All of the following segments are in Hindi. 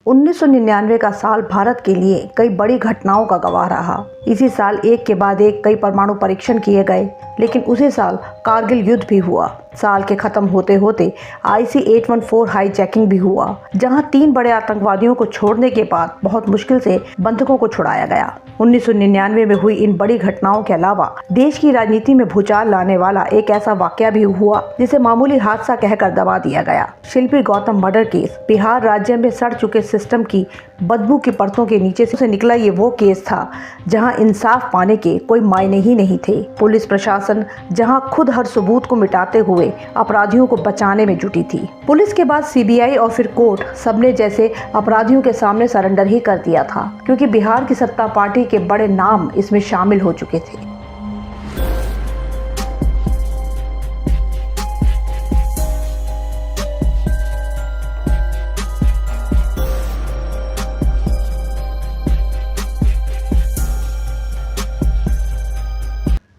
1999 का साल भारत के लिए कई बड़ी घटनाओं का गवाह रहा। इसी साल एक के बाद एक कई परमाणु परीक्षण किए गए, लेकिन उसी साल कारगिल युद्ध भी हुआ। साल के खत्म होते होते IC-814 हाईजैकिंग भी हुआ, जहां 3 बड़े आतंकवादियों को छोड़ने के बाद बहुत मुश्किल से बंधकों को छुड़ाया गया। 1999 में हुई इन बड़ी घटनाओं के अलावा देश की राजनीति में भूचाल लाने वाला एक ऐसा वाकया भी हुआ जिसे मामूली हादसा कहकर दबा दिया गया। शिल्पी गौतम मर्डर केस बिहार राज्य में सड़ चुके सिस्टम की बदबू की परतों के नीचे से निकला ये वो केस था जहां इंसाफ पाने के कोई मायने ही नहीं थे। पुलिस प्रशासन जहां खुद हर सबूत को मिटाते हुए अपराधियों को बचाने में जुटी थी। पुलिस के बाद CBI और फिर कोर्ट सबने जैसे अपराधियों के सामने सरेंडर ही कर दिया था, क्योंकि बिहार की सत्ता पार्टी के बड़े नाम इसमें शामिल हो चुके थे।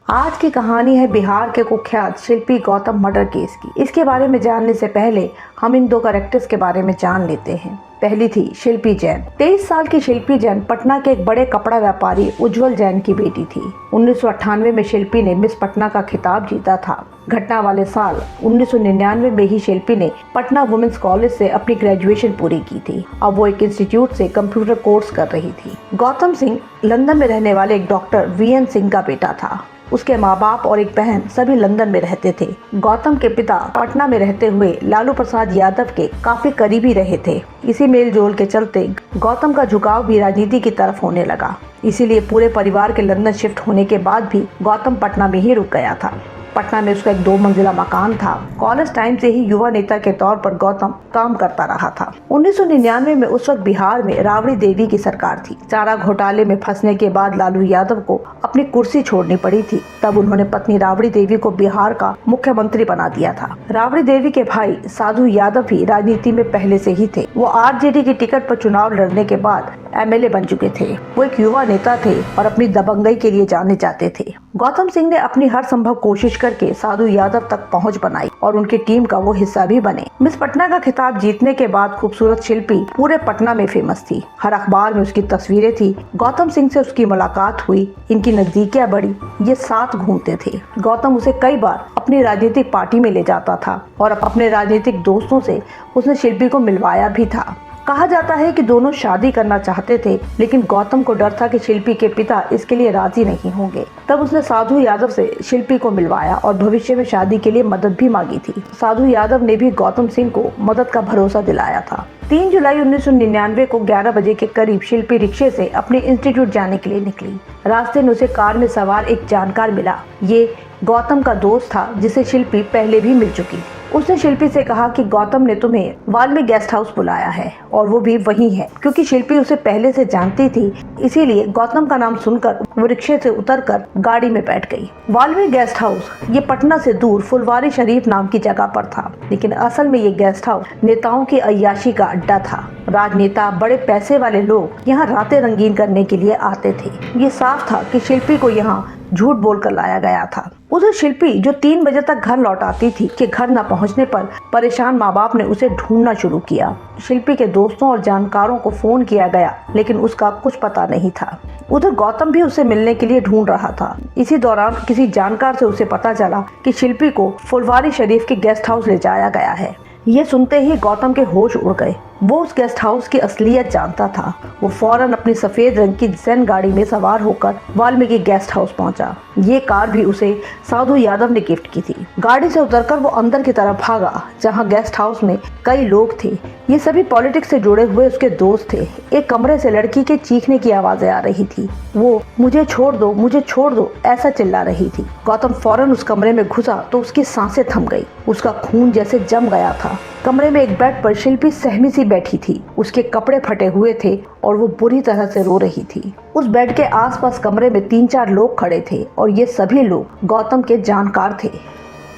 आज की कहानी है बिहार के कुख्यात शिल्पी गौतम मर्डर केस की। इसके बारे में जानने से पहले हम इन 2 कैरेक्टर्स के बारे में जान लेते हैं। पहली थी शिल्पी जैन। 23 साल की शिल्पी जैन पटना के एक बड़े कपड़ा व्यापारी उज्जवल जैन की बेटी थी। 1998 में शिल्पी ने मिस पटना का खिताब जीता था। घटना वाले साल 1999 में ही शिल्पी ने पटना वुमेन्स कॉलेज से अपनी ग्रेजुएशन पूरी की थी। अब वो एक इंस्टीट्यूट से कंप्यूटर कोर्स कर रही थी। गौतम सिंह लंदन में रहने वाले एक डॉक्टर VN सिंह का बेटा था। उसके माँ बाप और एक बहन सभी लंदन में रहते थे। गौतम के पिता पटना में रहते हुए लालू प्रसाद यादव के काफी करीबी रहे थे। इसी मेल जोल के चलते गौतम का झुकाव भी राजनीति की तरफ होने लगा। इसीलिए पूरे परिवार के लंदन शिफ्ट होने के बाद भी गौतम पटना में ही रुक गया था। पटना में उसका एक 2 मंजिला मकान था। कॉलेज टाइम से ही युवा नेता के तौर पर गौतम काम करता रहा था। 1999 में उस वक्त बिहार में राबड़ी देवी की सरकार थी। चारा घोटाले में फंसने के बाद लालू यादव को अपनी कुर्सी छोड़नी पड़ी थी। तब उन्होंने पत्नी राबड़ी देवी को बिहार का मुख्यमंत्री बना दिया था। राबड़ी देवी के भाई साधु यादव भी राजनीति में पहले से ही थे। वो RJD की टिकट पर चुनाव लड़ने के बाद MLA बन चुके थे। वो एक युवा नेता थे और अपनी दबंगई के लिए जाने जाते थे। गौतम सिंह ने अपनी हर संभव कोशिश करके साधु यादव तक पहुंच बनाई और उनकी टीम का वो हिस्सा भी बने। मिस पटना का खिताब जीतने के बाद खूबसूरत शिल्पी पूरे पटना में फेमस थी। हर अखबार में उसकी तस्वीरें थी। गौतम सिंह से उसकी मुलाकात हुई, इनकी नजदीकियां बढ़ी, ये साथ घूमते थे। गौतम उसे कई बार अपनी राजनीतिक पार्टी में ले जाता था और अपने राजनीतिक दोस्तों से उसने शिल्पी को मिलवाया भी था। कहा जाता है कि दोनों शादी करना चाहते थे, लेकिन गौतम को डर था कि शिल्पी के पिता इसके लिए राजी नहीं होंगे। तब उसने साधु यादव से शिल्पी को मिलवाया और भविष्य में शादी के लिए मदद भी मांगी थी। साधु यादव ने भी गौतम सिंह को मदद का भरोसा दिलाया था। 3 जुलाई 1999 को 11 बजे के करीब शिल्पी रिक्शे से अपने इंस्टीट्यूट जाने के लिए निकली। रास्ते में उसे कार में सवार एक जानकार मिला। ये गौतम का दोस्त था जिसे शिल्पी पहले भी मिल चुकी। उसने शिल्पी से कहा कि गौतम ने तुम्हें वाल्मीकि गेस्ट हाउस बुलाया है और वो भी वही है। क्योंकि शिल्पी उसे पहले से जानती थी, इसीलिए गौतम का नाम सुनकर वो रिक्शे से उतरकर गाड़ी में बैठ गई। वाल्मीकि गेस्ट हाउस ये पटना से दूर फुलवारी शरीफ नाम की जगह पर था, लेकिन असल में ये गेस्ट हाउस नेताओं की अय्याशी का अड्डा था। राजनेता, बड़े पैसे वाले लोग यहाँ रातें रंगीन करने के लिए आते थे। ये साफ था कि शिल्पी को यहाँ झूठ बोलकर लाया गया था। उधर शिल्पी जो 3 बजे तक घर लौट आती थी कि घर न पहुंचने पर परेशान माँ बाप ने उसे ढूंढना शुरू किया। शिल्पी के दोस्तों और जानकारों को फोन किया गया, लेकिन उसका कुछ पता नहीं था। उधर गौतम भी उसे मिलने के लिए ढूंढ रहा था। इसी दौरान किसी जानकार से उसे पता चला कि शिल्पी को फुलवारी शरीफ के गेस्ट हाउस ले जाया गया है। ये सुनते ही गौतम के होश उड़ गए। वो उस गेस्ट हाउस की असलियत जानता था। वो फौरन अपनी सफेद रंग की ज़ेन गाड़ी में सवार होकर वाल्मीकि गेस्ट हाउस पहुंचा। ये कार भी उसे साधु यादव ने गिफ्ट की थी। गाड़ी से उतरकर वो अंदर की तरफ भागा, जहां गेस्ट हाउस में कई लोग थे। ये सभी पॉलिटिक्स से जुड़े हुए उसके दोस्त थे। एक कमरे से लड़की के चीखने की आवाजें आ रही थी। वो मुझे छोड़ दो, मुझे छोड़ दो, ऐसा चिल्ला रही थी। गौतम फौरन उस कमरे में घुसा तो उसकी सांसें थम गई। उसका खून जैसे जम गया था। कमरे में एक बेड पर शिल्पी सहमी सी बैठी थी। उसके कपड़े फटे हुए थे और वो बुरी तरह से रो रही थी। उस बेड के आसपास कमरे में 3-4 लोग खड़े थे और ये सभी लोग गौतम के जानकार थे।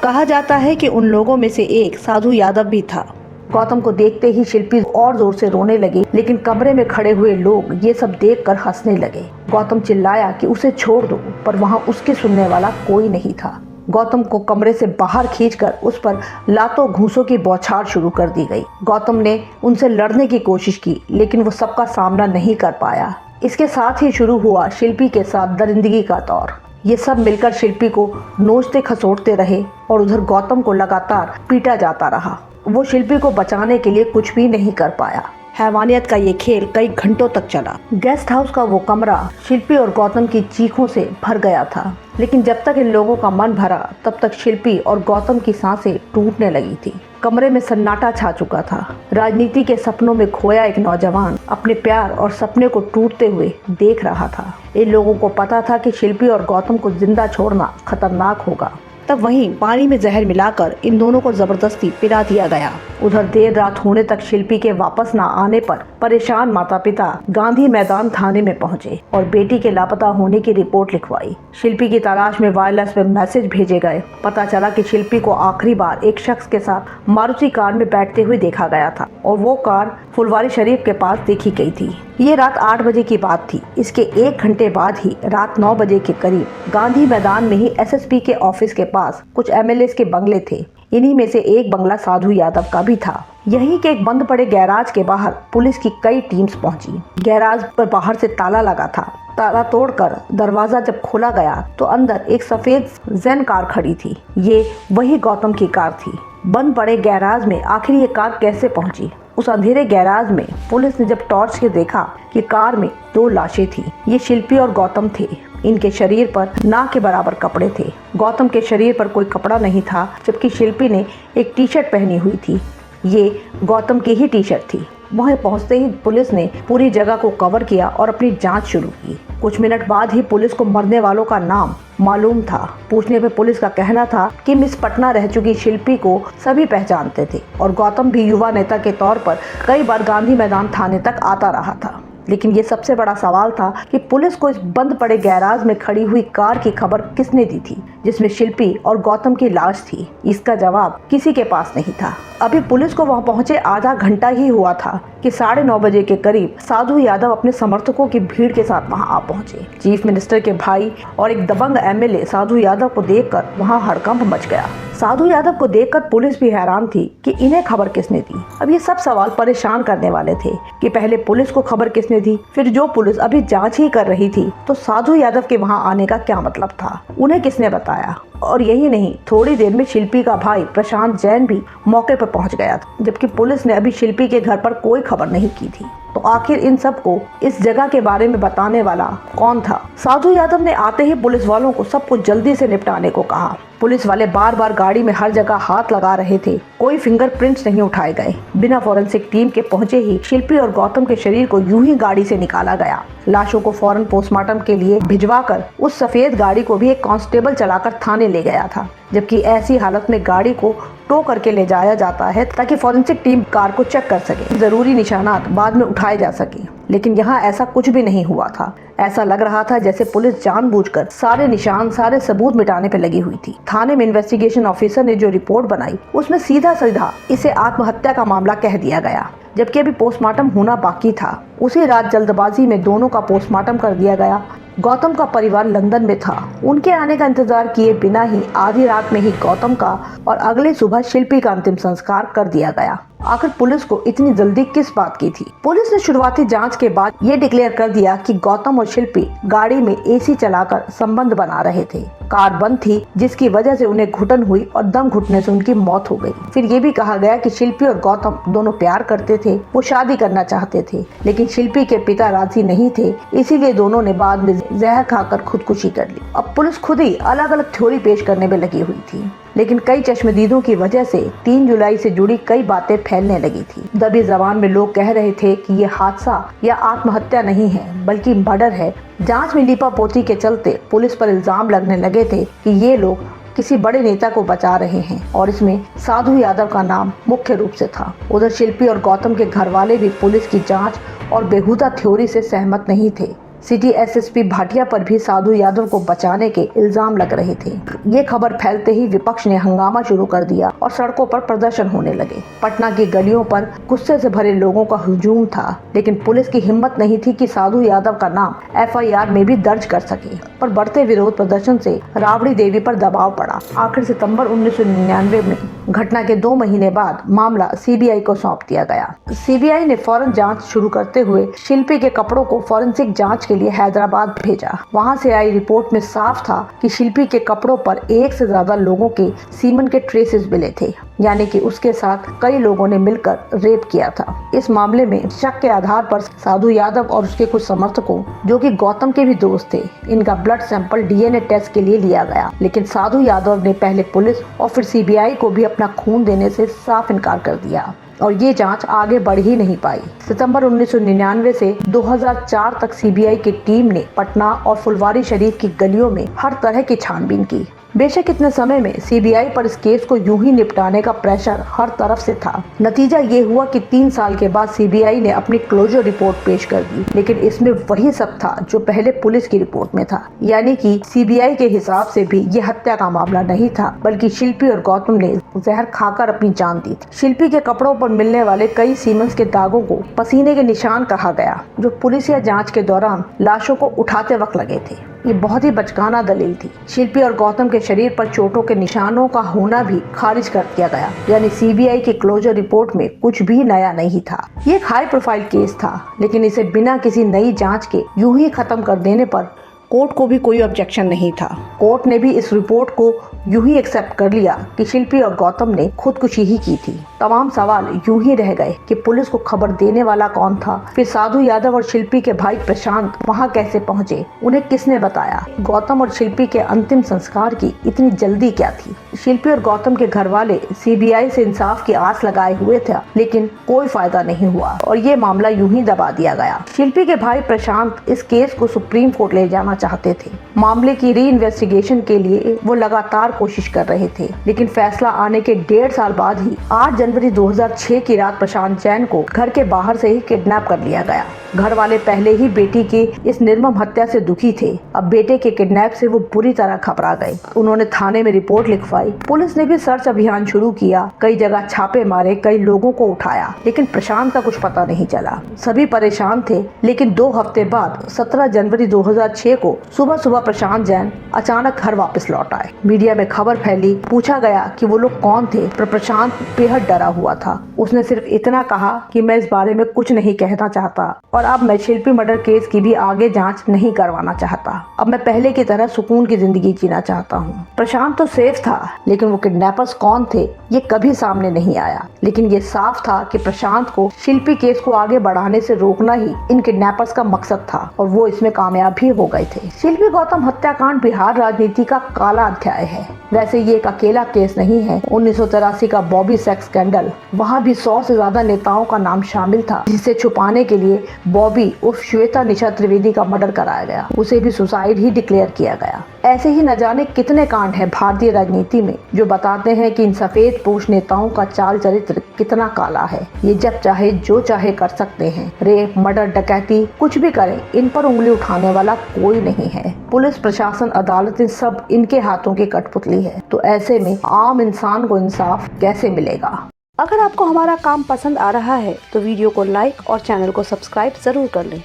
कहा जाता है कि उन लोगों में से एक साधु यादव भी था। गौतम को देखते ही शिल्पी और जोर से रोने लगी, लेकिन कमरे में खड़े हुए लोग ये सब देखकर हंसने लगे। गौतम चिल्लाया कि उसे छोड़ दो, पर वहाँ उसके सुनने वाला कोई नहीं था। गौतम को कमरे से बाहर खींचकर उस पर लातों घूंसों की बौछार शुरू कर दी गई। गौतम ने उनसे लड़ने की कोशिश की, लेकिन वो सबका सामना नहीं कर पाया। इसके साथ ही शुरू हुआ शिल्पी के साथ दरिंदगी का दौर। ये सब मिलकर शिल्पी को नोचते खसोटते रहे और उधर गौतम को लगातार पीटा जाता रहा। वो शिल्पी को बचाने के लिए कुछ भी नहीं कर पाया। हैवानियत का ये खेल कई घंटों तक चला। गेस्ट हाउस का वो कमरा शिल्पी और गौतम की चीखों से भर गया था, लेकिन जब तक इन लोगों का मन भरा तब तक शिल्पी और गौतम की सांसें टूटने लगी थी। कमरे में सन्नाटा छा चुका था। राजनीति के सपनों में खोया एक नौजवान अपने प्यार और सपने को टूटते हुए देख रहा था। इन लोगों को पता था कि शिल्पी और गौतम को जिंदा छोड़ना खतरनाक होगा। तब वहीं पानी में जहर मिलाकर इन दोनों को जबरदस्ती पिला दिया गया। उधर देर रात होने तक शिल्पी के वापस न आने पर परेशान माता पिता गांधी मैदान थाने में पहुंचे और बेटी के लापता होने की रिपोर्ट लिखवाई। शिल्पी की तलाश में वायरलेस में मैसेज भेजे गए। पता चला कि शिल्पी को आखिरी बार एक शख्स के साथ मारुति कार में बैठते हुए देखा गया था और वो कार फुलवारी शरीफ के पास देखी गई थी। ये रात 8 बजे की बात थी। इसके 1 घंटे बाद ही रात 9 बजे के करीब गांधी मैदान में ही एसएसपी के ऑफिस के पास कुछ एमएलए के बंगले थे। इन्हीं में से एक बंगला साधु यादव का भी था। यहीं के एक बंद पड़े गैराज के बाहर पुलिस की कई टीम्स पहुंची। गैराज पर बाहर से ताला लगा था। ताला तोड़कर दरवाजा जब खोला गया तो अंदर एक सफेद जेन कार खड़ी थी। ये वही गौतम की कार थी। बंद पड़े गैराज में आखिर ये कार कैसे पहुंची? उस अंधेरे गैराज में पुलिस ने जब टॉर्च से देखा कि कार में 2 लाशें थी। ये शिल्पी और गौतम थे। इनके शरीर पर ना के बराबर कपड़े थे। गौतम के शरीर पर कोई कपड़ा नहीं था, जबकि शिल्पी ने एक टी शर्ट पहनी हुई थी। ये गौतम की ही टी शर्ट थी। वहीं पहुंचते ही पुलिस ने पूरी जगह को कवर किया और अपनी जांच शुरू की। कुछ मिनट बाद ही पुलिस को मरने वालों का नाम मालूम था। पूछने पे पुलिस का कहना था कि मिस पटना रह चुकी शिल्पी को सभी पहचानते थे और गौतम भी युवा नेता के तौर पर कई बार गांधी मैदान थाने तक आता रहा था। लेकिन ये सबसे बड़ा सवाल था कि पुलिस को इस बंद पड़े गैराज में खड़ी हुई कार की खबर किसने दी थी जिसमें शिल्पी और गौतम की लाश थी। इसका जवाब किसी के पास नहीं था। अभी पुलिस को वहां पहुंचे आधा घंटा ही हुआ था कि 9:30 बजे के करीब साधु यादव अपने समर्थकों की भीड़ के साथ वहां आ पहुंचे। चीफ मिनिस्टर के भाई और एक दबंग एमएलए साधु यादव को देखकर वहां हड़कंप मच गया। साधु यादव को देखकर पुलिस भी हैरान थी कि इन्हें खबर किसने दी। अब ये सब सवाल परेशान करने वाले थे कि पहले पुलिस को खबर किसने दी, फिर जो पुलिस अभी जांच ही कर रही थी तो साधु यादव के वहां आने का क्या मतलब था, उन्हें किसने बताया। और यही नहीं, थोड़ी देर में शिल्पी का भाई प्रशांत जैन भी मौके पर पहुंच गया था, जबकि पुलिस ने अभी शिल्पी के घर पर कोई खबर नहीं की थी। तो आखिर इन सब को इस जगह के बारे में बताने वाला कौन था? साधु यादव ने आते ही पुलिस वालों को सब कुछ जल्दी से निपटाने को कहा। पुलिस वाले बार बार गाड़ी में हर जगह हाथ लगा रहे थे। कोई फिंगरप्रिंट्स नहीं उठाए गए। बिना फॉरेंसिक टीम के पहुंचे ही शिल्पी और गौतम के शरीर को यूं ही गाड़ी से निकाला गया। लाशों को फौरन पोस्टमार्टम के लिए भिजवाकर उस सफेद गाड़ी को भी एक कांस्टेबल चलाकर थाने ले गया था, जबकि ऐसी हालत में गाड़ी को टो करके ले जाया जाता है ताकि फॉरेंसिक टीम कार को चेक कर सके, जरूरी निशानात बाद में उठाए जा सके। लेकिन यहाँ ऐसा कुछ भी नहीं हुआ था। ऐसा लग रहा था जैसे पुलिस जानबूझकर सारे निशान, सारे सबूत मिटाने पे लगी हुई थी। थाने में इन्वेस्टिगेशन ऑफिसर ने जो रिपोर्ट बनाई उसमें सीधा सीधा इसे आत्महत्या का मामला कह दिया गया, जबकि अभी पोस्टमार्टम होना बाकी था। उसी रात जल्दबाजी में दोनों का पोस्टमार्टम कर दिया गया। गौतम का परिवार लंदन में था। उनके आने का इंतजार किए बिना ही आधी रात में ही गौतम का और अगले सुबह शिल्पी का अंतिम संस्कार कर दिया गया। आखिर पुलिस को इतनी जल्दी किस बात की थी? पुलिस ने शुरुआती जांच के बाद ये डिक्लेयर कर दिया कि गौतम और शिल्पी गाड़ी में एसी चलाकर संबंध बना रहे थे। कार बंद थी, जिसकी वजह से उन्हें घुटन हुई और दम घुटने से उनकी मौत हो गई। फिर ये भी कहा गया कि शिल्पी और गौतम दोनों प्यार करते थे, वो शादी करना चाहते थे, लेकिन शिल्पी के पिता राजी नहीं थे, इसीलिए दोनों ने बाद में जहर खाकर खुदकुशी कर ली। अब पुलिस खुद ही अलग अलग थ्योरी पेश करने में लगी हुई थी, लेकिन कई चश्मदीदों की वजह से 3 जुलाई से जुड़ी कई बातें फैलने लगी थी। दबी जबान में लोग कह रहे थे कि ये हादसा या आत्महत्या नहीं है, बल्कि मर्डर है। जांच में लीपापोती के चलते पुलिस पर इल्जाम लगने लगे थे कि ये लोग किसी बड़े नेता को बचा रहे हैं और इसमें साधु यादव का नाम मुख्य रूप से था। उधर शिल्पी और गौतम के घर वाले भी पुलिस की जांच और बेहुदा थ्योरी से सहमत नहीं थे। सिटी एसएसपी भाटिया पर भी साधु यादव को बचाने के इल्जाम लग रहे थे। ये खबर फैलते ही विपक्ष ने हंगामा शुरू कर दिया और सड़कों पर प्रदर्शन होने लगे। पटना की गलियों पर गुस्से से भरे लोगों का हुजूम था, लेकिन पुलिस की हिम्मत नहीं थी कि साधु यादव का नाम एफआईआर में भी दर्ज कर सके। पर बढ़ते विरोध प्रदर्शन से राबड़ी देवी पर दबाव पड़ा। आखिर सितंबर 1999 में घटना के 2 महीने बाद मामला सीबीआई को सौंप दिया गया। सीबीआई ने फौरन जांच शुरू करते हुए शिल्पी के कपड़ों को फॉरेंसिक जांच के लिए हैदराबाद भेजा। वहां से आई रिपोर्ट में साफ था कि शिल्पी के कपड़ों पर 1 से ज्यादा लोगों के सीमन के ट्रेसेस मिले थे, यानी कि उसके साथ कई लोगों ने मिलकर रेप किया था। इस मामले में शक के आधार पर साधु यादव और उसके कुछ समर्थकों, जो कि गौतम के भी दोस्त थे, इनका ब्लड सैंपल डीएनए टेस्ट के लिए लिया गया। लेकिन साधु यादव ने पहले पुलिस और फिर सीबीआई को भी अपना खून देने से साफ इनकार कर दिया और ये जांच आगे बढ़ ही नहीं पाई। सितंबर 1999 से 2004 तक सीबीआई की टीम ने पटना और फुलवारी शरीफ की गलियों में हर तरह की छानबीन की। बेशक इतने समय में सीबीआई पर इस केस को यूं ही निपटाने का प्रेशर हर तरफ से था। नतीजा ये हुआ कि 3 साल के बाद सीबीआई ने अपनी क्लोजर रिपोर्ट पेश कर दी, लेकिन इसमें वही सब था जो पहले पुलिस की रिपोर्ट में था, यानी कि सीबीआई के हिसाब से भी ये हत्या का मामला नहीं था, बल्कि शिल्पी और गौतम ने जहर खाकर अपनी जान दी थी। शिल्पी के कपड़ों पर मिलने वाले कई सीमेंस के दागों को पसीने के निशान कहा गया, जो पुलिस या जाँच के दौरान लाशों को उठाते वक्त लगे थे। ये बहुत ही बचकाना दलील थी। शिल्पी और गौतम के शरीर पर चोटों के निशानों का होना भी खारिज कर दिया गया, यानी सीबीआई की क्लोजर रिपोर्ट में कुछ भी नया नहीं था। ये एक हाई प्रोफाइल केस था, लेकिन इसे बिना किसी नई जांच के यूं ही खत्म कर देने पर कोर्ट को भी कोई ऑब्जेक्शन नहीं था। कोर्ट ने भी इस रिपोर्ट को यूं ही एक्सेप्ट कर लिया कि शिल्पी और गौतम ने खुदकुशी ही की थी। तमाम सवाल यूं ही रह गए कि पुलिस को खबर देने वाला कौन था, फिर साधु यादव और शिल्पी के भाई प्रशांत वहां कैसे पहुंचे, उन्हें किसने बताया, गौतम और शिल्पी के अंतिम संस्कार की इतनी जल्दी क्या थी। शिल्पी और गौतम के घर वाले सीबीआई से इंसाफ की आस लगाए हुए थे, लेकिन कोई फायदा नहीं हुआ और ये मामला यूं ही दबा दिया गया। शिल्पी के भाई प्रशांत इस केस को सुप्रीम कोर्ट ले जाना चाहते थे। मामले की री इन्वेस्टिगेशन के लिए वो लगातार कोशिश कर रहे थे, लेकिन फैसला आने के 1.5 साल बाद ही 8 जनवरी 2006 की रात प्रशांत जैन को घर के बाहर से ही किडनैप कर लिया गया। घर वाले पहले ही बेटी की इस निर्मम हत्या से दुखी थे, अब बेटे के किडनैप से वो बुरी तरह घबरा गए। उन्होंने थाने में रिपोर्ट लिखवाई। पुलिस ने भी सर्च अभियान शुरू किया, कई जगह छापे मारे, कई लोगों को उठाया, लेकिन प्रशांत का कुछ पता नहीं चला। सभी परेशान थे, लेकिन 2 हफ्ते बाद 17 जनवरी 2006 को सुबह सुबह प्रशांत जैन अचानक घर वापस लौट आए। मीडिया में खबर फैली, पूछा गया कि वो लोग कौन थे, पर प्रशांत बेहद डरा हुआ था। उसने सिर्फ इतना कहा कि मैं इस बारे में कुछ नहीं कहना चाहता और अब मैं शिल्पी मर्डर केस की भी आगे जांच नहीं करवाना चाहता। अब मैं पहले की तरह सुकून की जिंदगी जीना चाहता हूँ। प्रशांत तो सेफ था, लेकिन वो किडनैपर्स कौन थे ये कभी सामने नहीं आया। लेकिन ये साफ था कि प्रशांत को शिल्पी केस को आगे बढ़ाने से रोकना ही इन किडनैपर्स का मकसद था और वो इसमें कामयाब भी हो गए थे। शिल्पी गौतम हत्याकांड बिहार राजनीति का काला अध्याय है। वैसे ये एक अकेला केस नहीं है। 1983 का बॉबी सेक्स स्कैंडल, वहाँ भी 100 से ज्यादा नेताओं का नाम शामिल था, जिसे छुपाने के लिए बॉबी उर्फ श्वेता निशा त्रिवेदी का मर्डर कराया गया। उसे भी सुसाइड ही डिक्लेयर किया गया। ऐसे ही न जाने कितने कांड हैं भारतीय राजनीति में जो बताते हैं कि इन सफेद पोश नेताओं का चाल चरित्र कितना काला है। ये जब चाहे जो चाहे कर सकते हैं, रेप, मर्डर, डकैती, कुछ भी करें, इन पर उंगली उठाने वाला कोई नहीं है। पुलिस प्रशासन, अदालतें सब इनके हाथों की कठपुतली है। तो ऐसे में आम इंसान को इंसाफ कैसे मिलेगा। अगर आपको हमारा काम पसंद आ रहा है तो वीडियो को लाइक और चैनल को सब्सक्राइब जरूर कर लें।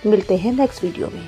मिलते हैं नेक्स्ट वीडियो में।